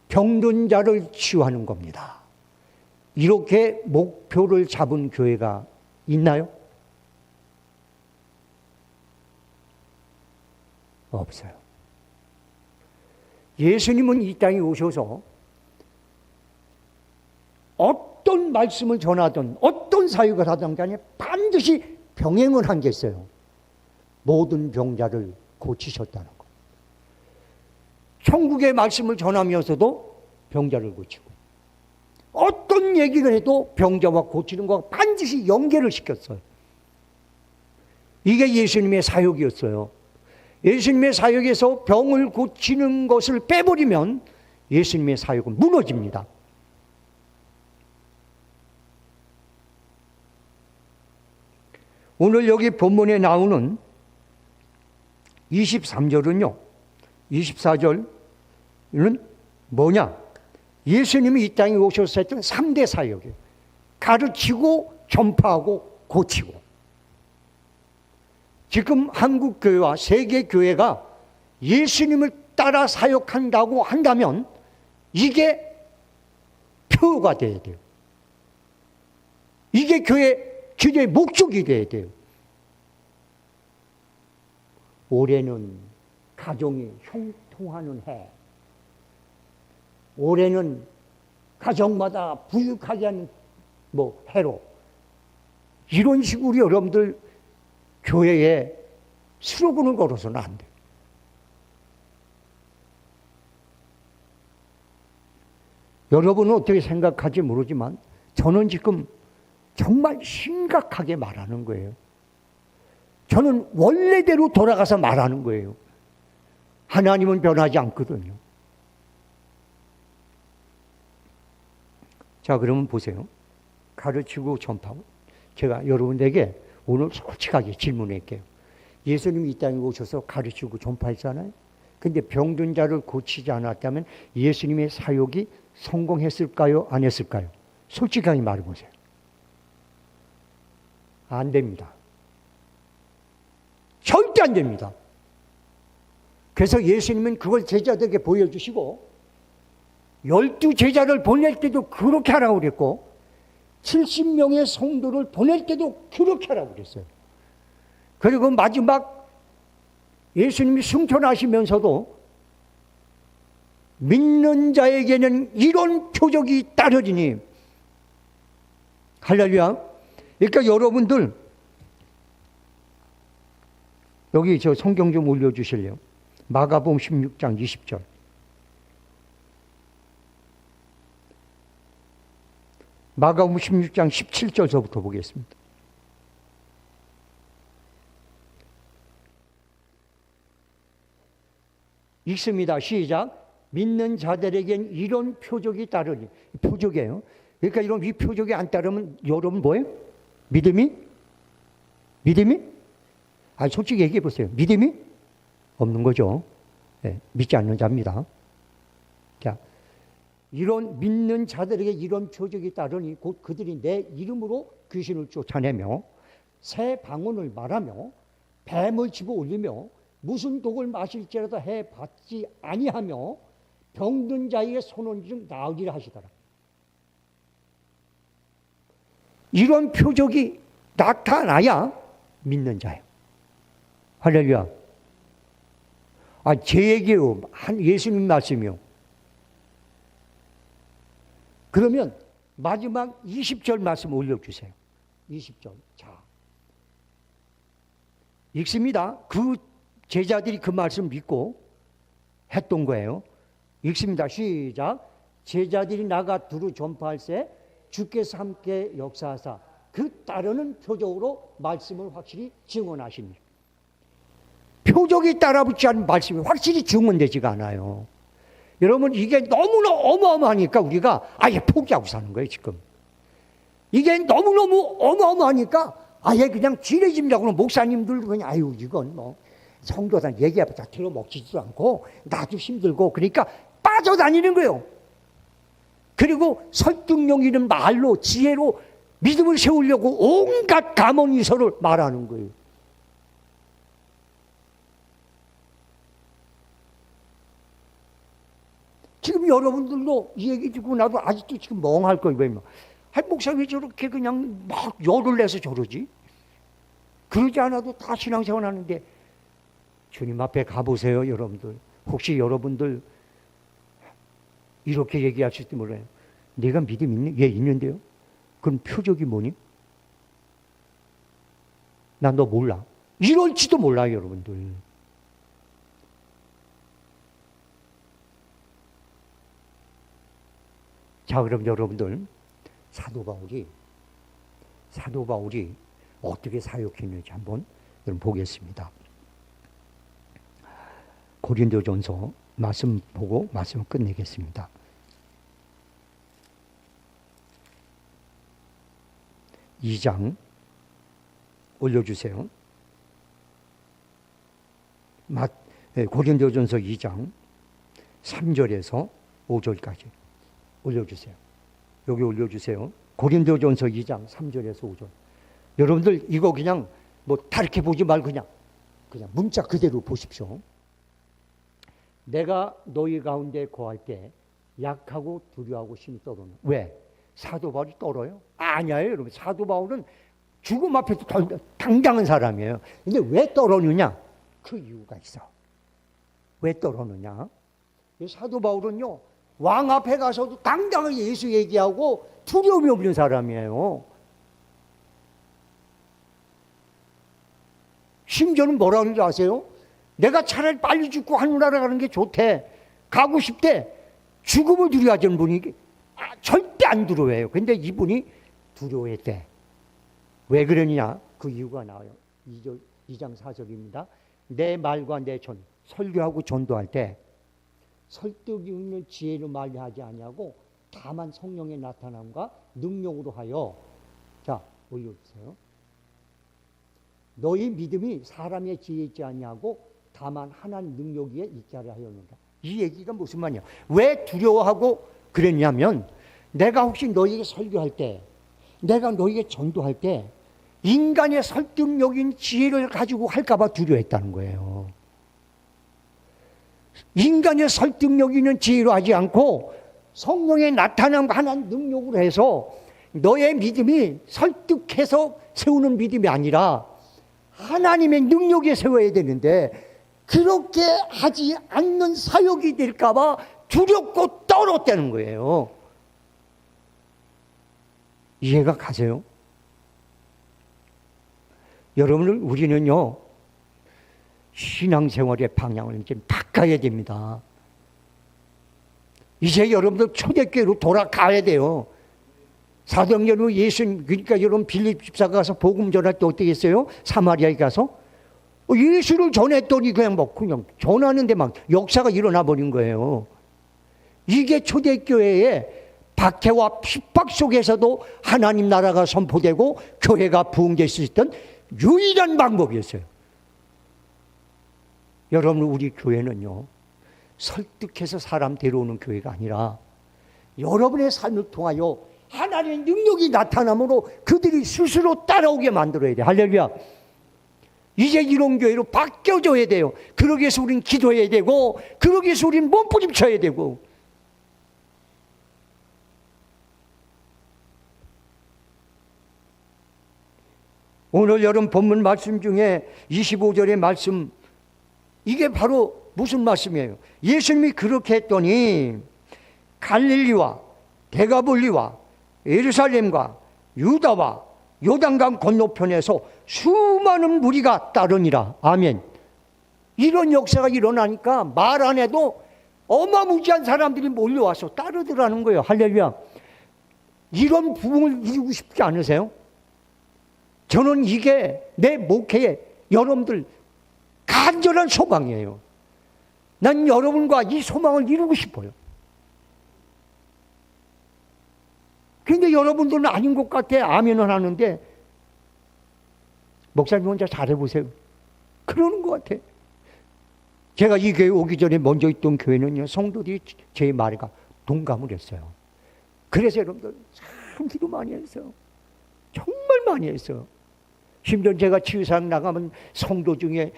병든 자를 치유하는 겁니다. 이렇게 목표를 잡은 교회가 있나요? 없어요. 예수님은 이 땅에 오셔서 어떤 말씀을 전하든 어떤 사역을 하든 간에 반드시 병행을 한 게 있어요. 모든 병자를 고치셨다는 것. 천국의 말씀을 전하면서도 병자를 고치고, 어떤 얘기를 해도 병자와 고치는 것과 반드시 연계를 시켰어요. 이게 예수님의 사역이었어요. 예수님의 사역에서 병을 고치는 것을 빼버리면 예수님의 사역은 무너집니다. 오늘 여기 본문에 나오는 23절은요, 24절은 뭐냐? 예수님이 이 땅에 오셔서 했던 3대 사역이에요. 가르치고, 전파하고, 고치고. 지금 한국교회와 세계교회가 예수님을 따라 사역한다고 한다면 이게 표가 돼야 돼요. 이게 기도의 목적이 돼야 돼요. 올해는 가정이 형통하는 해. 올해는 가정마다 부유하게 하는 해로. 이런 식으로 여러분들 교회에 슬로건을 걸어서는 안 돼요. 여러분은 어떻게 생각할지 모르지만 저는 지금 정말 심각하게 말하는 거예요. 저는 원래대로 돌아가서 말하는 거예요. 하나님은 변하지 않거든요. 자, 그러면 보세요. 가르치고 전파하고. 제가 여러분에게 오늘 솔직하게 질문할게요. 예수님이 이 땅에 오셔서 가르치고 전파했잖아요. 근데 병든 자를 고치지 않았다면 예수님의 사역이 성공했을까요? 안 했을까요? 솔직하게 말해보세요. 안 됩니다. 절대 안 됩니다. 그래서 예수님은 그걸 제자들에게 보여주시고 12제자를 보낼 때도 그렇게 하라고 그랬고 70명의 성도를 보낼 때도 그렇게 하라고 그랬어요. 그리고 마지막 예수님이 승천하시면서도 믿는 자에게는 이런 표적이 따르리니. 할렐루야. 그러니까 여러분들 여기 저 성경 좀 올려주실래요? 마가복음 16장 20절. 마가복음 16장 17절서부터 보겠습니다. 읽습니다. 시작. 믿는 자들에겐 이런 표적이 따르니. 표적이에요. 그러니까 이 표적이 안 따르면 여러분 뭐예요? 믿음이? 솔직히 얘기해 보세요. 믿음이 없는 거죠. 네, 믿지 않는 자입니다. 자, 이런 믿는 자들에게 이런 표적이 따르니 곧 그들이 내 이름으로 귀신을 쫓아내며 새 방언을 말하며 뱀을 집어 올리며 무슨 독을 마실지라도 해 받지 아니하며 병든 자에게 손을 좀 나으리라 하시더라. 이런 표적이 나타나야 믿는 자예요. 할렐루야. 제 얘기예요. 예수님 말씀이요. 그러면 마지막 20절 말씀 올려주세요. 20절. 자, 읽습니다. 그 제자들이 그 말씀 믿고 했던 거예요. 읽습니다. 시작. 제자들이 나가 두루 전파할 때 주께서 함께 역사하사 그 따르는 표적으로 말씀을 확실히 증언하십니다. 표적이 따라붙지 않은 말씀이 확실히 증언되지가 않아요. 여러분, 이게 너무나 어마어마하니까 우리가 아예 포기하고 사는 거예요, 지금. 이게 너무너무 어마어마하니까 아예 그냥 지레짐작으로 목사님들도 그냥 이건 성도들 얘기해봤자 들어먹지도 않고 나도 힘들고 그러니까 빠져다니는 거예요. 그리고 설득력 있는 말로 지혜로 믿음을 세우려고 온갖 감언이설을 말하는 거예요. 지금 여러분들도 이 얘기 듣고 나도 아직도 지금 멍할 거예요. 목사님이 저렇게 그냥 막 열을 내서 저러지? 그러지 않아도 다 신앙생활 하는데 주님 앞에 가보세요, 여러분들. 혹시 여러분들 이렇게 얘기하실 때 몰라요. 내가 믿음 있니? 예, 있는데요. 그럼 표적이 뭐니? 난 너 몰라. 이럴지도 몰라요, 여러분들. 자, 그럼 여러분들, 사도 바울이 어떻게 사역했는지 한번 여러분 보겠습니다. 고린도전서 말씀 보고 말씀을 끝내겠습니다. 2장 올려주세요. 고린도전서 2장 3절에서 5절까지 올려주세요. 여기 올려주세요. 고린도전서 2장 3절에서 5절. 여러분들 이거 그냥 뭐 다르게 보지 말고 그냥 문자 그대로 보십시오. 내가 너희 가운데 거할 때 약하고 두려워하고 심히 떨어는. 왜? 사도 바울이 떨어요? 아니에요, 여러분. 사도 바울은 죽음 앞에서 당당한 사람이에요. 근데 왜 떨어느냐? 그 이유가 있어. 왜 떨어느냐? 사도 바울은요, 왕 앞에 가서도 당당하게 예수 얘기하고 두려움이 없는 사람이에요. 심지어는 뭐라고 하는지 아세요? 내가 차라리 빨리 죽고 하늘나라 가는 게 좋대. 가고 싶대. 죽음을 두려워하는 분이 절대 안 두려워해요. 근데 이분이 두려워했대. 왜 그러느냐? 그 이유가 나와요. 2장 4절입니다. 내 말과 내 설교하고 전도할 때 설득이 있는 지혜로 말하지 아니하고 다만 성령의 나타남과 능력으로 하여. 자, 올려주세요. 너희 믿음이 사람의 지혜에 있지 아니하고 다만 하나님 능력 위에 있게 하려 하였는가. 이 얘기가 무슨 말이냐? 왜 두려워하고 그랬냐면, 내가 혹시 너희에게 설교할 때, 내가 너희에게 전도할 때 인간의 설득력인 지혜를 가지고 할까 봐 두려워했다는 거예요. 인간의 설득력 있는 지혜로 하지 않고 성령의 나타남과 하나님 능력으로 해서 너의 믿음이 설득해서 세우는 믿음이 아니라 하나님의 능력에 세워야 되는데, 그렇게 하지 않는 사역이 될까 봐 두렵고 떨었다는 거예요. 이해가 가세요? 여러분들, 우리는요, 신앙생활의 방향을 좀 바꿔야 됩니다. 이제 여러분들 초대교회로 돌아가야 돼요. 사도행전으로 그러니까 여러분 빌립 집사가 가서 복음 전할 때 어떻게 했어요? 사마리아에 가서 예수를 전했더니 그냥 전하는데 막 역사가 일어나 버린 거예요. 이게 초대교회의 박해와 핍박 속에서도 하나님 나라가 선포되고 교회가 부흥될 수 있던 유일한 방법이었어요. 여러분, 우리 교회는요, 설득해서 사람 데려오는 교회가 아니라 여러분의 삶을 통하여 하나님의 능력이 나타남으로 그들이 스스로 따라오게 만들어야 돼요. 할렐루야. 이제 이런 교회로 바뀌어져야 돼요. 그러기 위해서 우리는 기도해야 되고, 그러기 위해서 우리는 몸부림쳐야 되고. 오늘 여러분 본문 말씀 중에 25절의 말씀, 이게 바로 무슨 말씀이에요? 예수님이 그렇게 했더니 갈릴리와 데가볼리와 예루살렘과 유다와 요단강 건너편에서 수많은 무리가 따르니라. 아멘. 이런 역사가 일어나니까 말 안 해도 어마무지한 사람들이 몰려와서 따르더라는 거예요. 할렐루야. 이런 부흥을 이루고 싶지 않으세요? 저는 이게 내 목회의 여러분들 간절한 소망이에요. 난 여러분과 이 소망을 이루고 싶어요. 근데 여러분들은 아닌 것 같아. 아멘은 하는데, 목사님 혼자 잘해보세요. 그러는 것 같아. 제가 이 교회 오기 전에 먼저 있던 교회는요, 성도들이 제 말에 동감을 했어요. 그래서 여러분들 참 기도 많이 했어요. 정말 많이 했어요. 심지어 제가 치유사역 나가면 성도 중에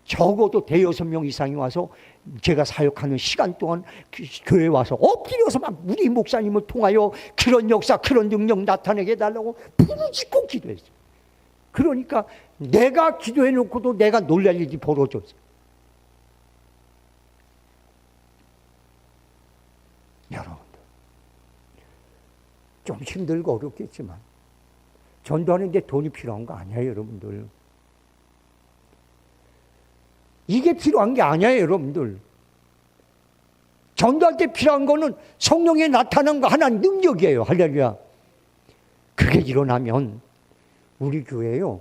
적어도 대여섯 명 이상이 와서 제가 사역하는 시간 동안 교회에 와서 엎드려서 막 우리 목사님을 통하여 그런 역사, 그런 능력 나타내게 해달라고 부르짖고 기도했어요. 그러니까 내가 기도해놓고도 내가 놀랄 일이 벌어졌어요. 여러분들, 좀 힘들고 어렵겠지만 전도하는데 돈이 필요한 거 아니에요, 여러분들. 이게 필요한 게 아니에요, 여러분들. 전도할 때 필요한 거는 성령의 나타난 거 하나님 능력이에요. 할렐루야. 그게 일어나면 우리 교회요,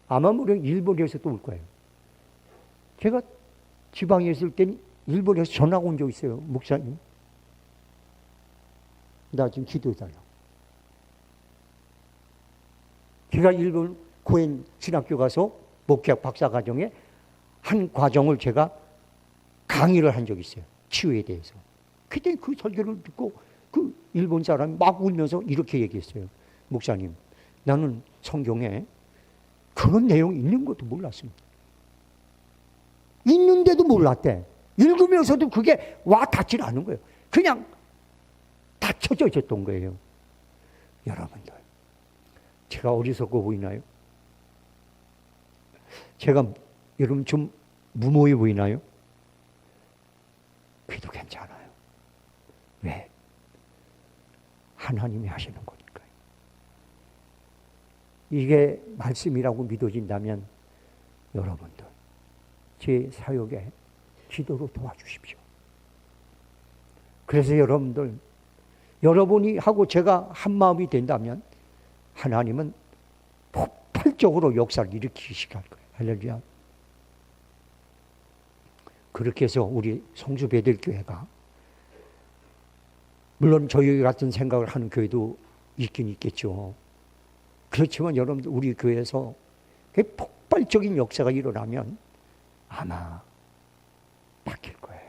아마 물론 일본에서도 올 거예요. 제가 지방에 있을 땐 일본에서 전화가 온 적 있어요. 목사님, 나 지금 기도해달라고. 제가 일본 고엔 신학교 가서 목회학 박사과정에 한 과정을 제가 강의를 한 적이 있어요. 치유에 대해서. 그때 그 설교를 듣고 그 일본 사람이 막 울면서 이렇게 얘기했어요. 목사님, 나는 성경에 그런 내용이 있는 것도 몰랐습니다. 있는데도 몰랐대. 읽으면서도 그게 와 닿질 않은 거예요. 그냥 닫혀져 있었던 거예요. 여러분들, 제가 어리석어 보이나요? 제가 여러분 좀 무모해 보이나요? 그래도 괜찮아요. 왜? 하나님이 하시는 거니까요. 이게 말씀이라고 믿어진다면 여러분들, 제 사역에 기도로 도와주십시오. 그래서 여러분들, 여러분이 하고 제가 한 마음이 된다면 하나님은 폭발적으로 역사를 일으키실 거예요. 할렐루야. 그렇게 해서 우리 성수 베들교회가, 물론 저희 같은 생각을 하는 교회도 있긴 있겠죠. 그렇지만 여러분들, 우리 교회에서 폭발적인 역사가 일어나면 아마 바뀔 거예요.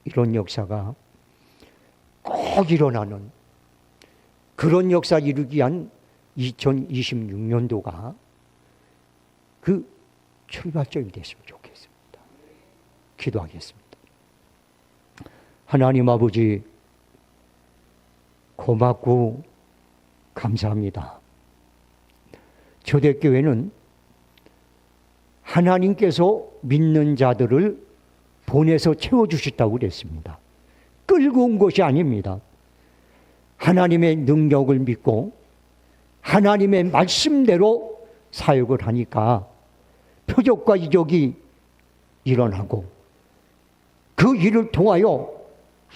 이런 역사가 꼭 일어나는 그런 역사 이루기 위한 2026년도가 그 출발점이 됐으면 좋겠습니다. 기도하겠습니다. 하나님 아버지, 고맙고 감사합니다. 초대교회는 하나님께서 믿는 자들을 보내서 채워주셨다고 그랬습니다. 끌고 온 것이 아닙니다. 하나님의 능력을 믿고 하나님의 말씀대로 사역을 하니까 표적과 이적이 일어나고, 그 일을 통하여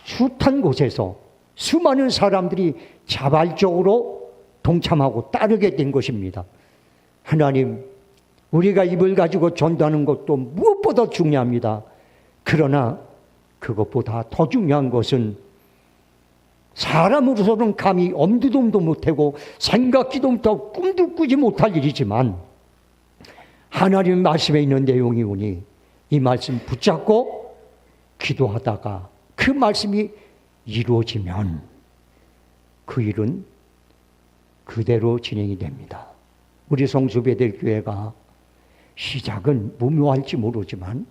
숱한 곳에서 수많은 사람들이 자발적으로 동참하고 따르게 된 것입니다. 하나님, 우리가 입을 가지고 전도하는 것도 무엇보다 중요합니다. 그러나 그것보다 더 중요한 것은 사람으로서는 감히 엄두도 못하고 생각지도 못하고 꿈도 꾸지 못할 일이지만, 하나님 말씀에 있는 내용이 오니 이 말씀 붙잡고 기도하다가 그 말씀이 이루어지면 그 일은 그대로 진행이 됩니다. 우리 성수 베들교회가 시작은 무묘할지 모르지만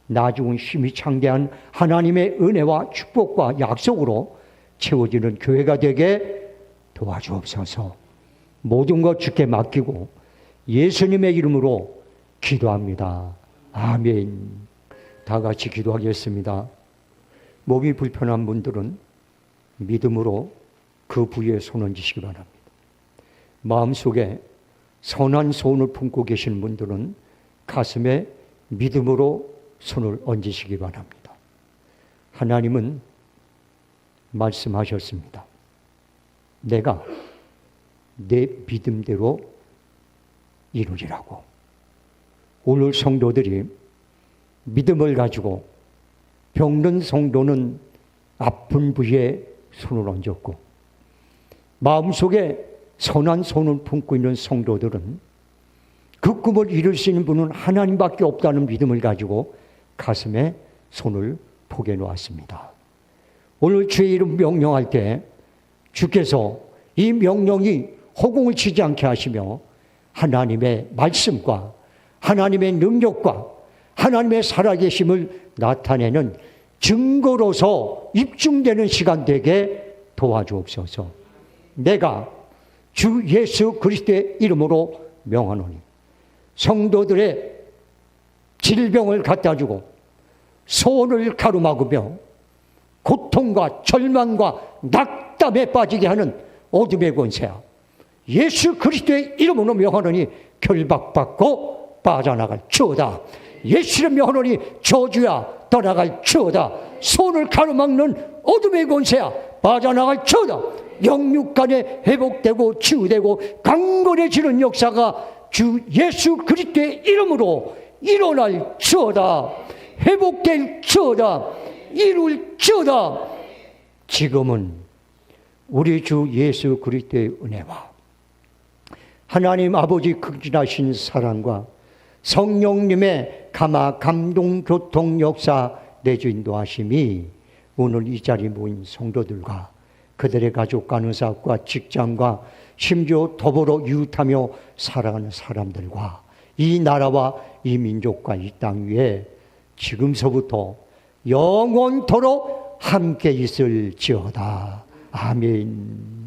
나중은 힘이 창대한 하나님의 은혜와 축복과 약속으로 채워지는 교회가 되게 도와주옵소서. 모든 것 주께 맡기고 예수님의 이름으로 기도합니다. 아멘. 다 같이 기도하겠습니다. 몸이 불편한 분들은 믿음으로 그 부위에 손 얹으시기 바랍니다. 마음속에 선한 소원을 품고 계신 분들은 가슴에 믿음으로 손을 얹으시기 바랍니다. 하나님은 말씀하셨습니다. 내가 내 믿음대로 이루리라고. 오늘 성도들이 믿음을 가지고 병든 성도는 아픈 부위에 손을 얹었고, 마음속에 선한 손을 품고 있는 성도들은 그 꿈을 이룰 수 있는 분은 하나님밖에 없다는 믿음을 가지고 가슴에 손을 포개 놓았습니다. 오늘 주의 이름 명령할 때 주께서 이 명령이 허공을 치지 않게 하시며 하나님의 말씀과 하나님의 능력과 하나님의 살아계심을 나타내는 증거로서 입증되는 시간 되게 도와주옵소서. 내가 주 예수 그리스도의 이름으로 명하노니 성도들의 질병을 갖다 주고 소원을 가로막으며 고통과 절망과 낙담에 빠지게 하는 어둠의 권세야, 예수 그리스도의 이름으로 명하노니 결박받고 빠져나갈지어다. 예수를 명하노니 저주야 떠나갈지어다. 손을 가로막는 어둠의 권세야 빠져나갈지어다. 영육 간에 회복되고 치유되고 강건해지는 역사가 주 예수 그리스도의 이름으로 일어날지어다. 회복될지어다. 이룰지어다. 지금은 우리 주 예수 그리스도의 은혜와 하나님 아버지 극진하신 사랑과 성령님의 감동 교통 역사 내주 인도하심이 오늘 이 자리에 모인 성도들과 그들의 가족 간호사과 직장과 심지어 더불어 이웃하며 살아가는 사람들과 이 나라와 이 민족과 이 땅 위에 지금서부터 영원토록 함께 있을지어다. 아멘.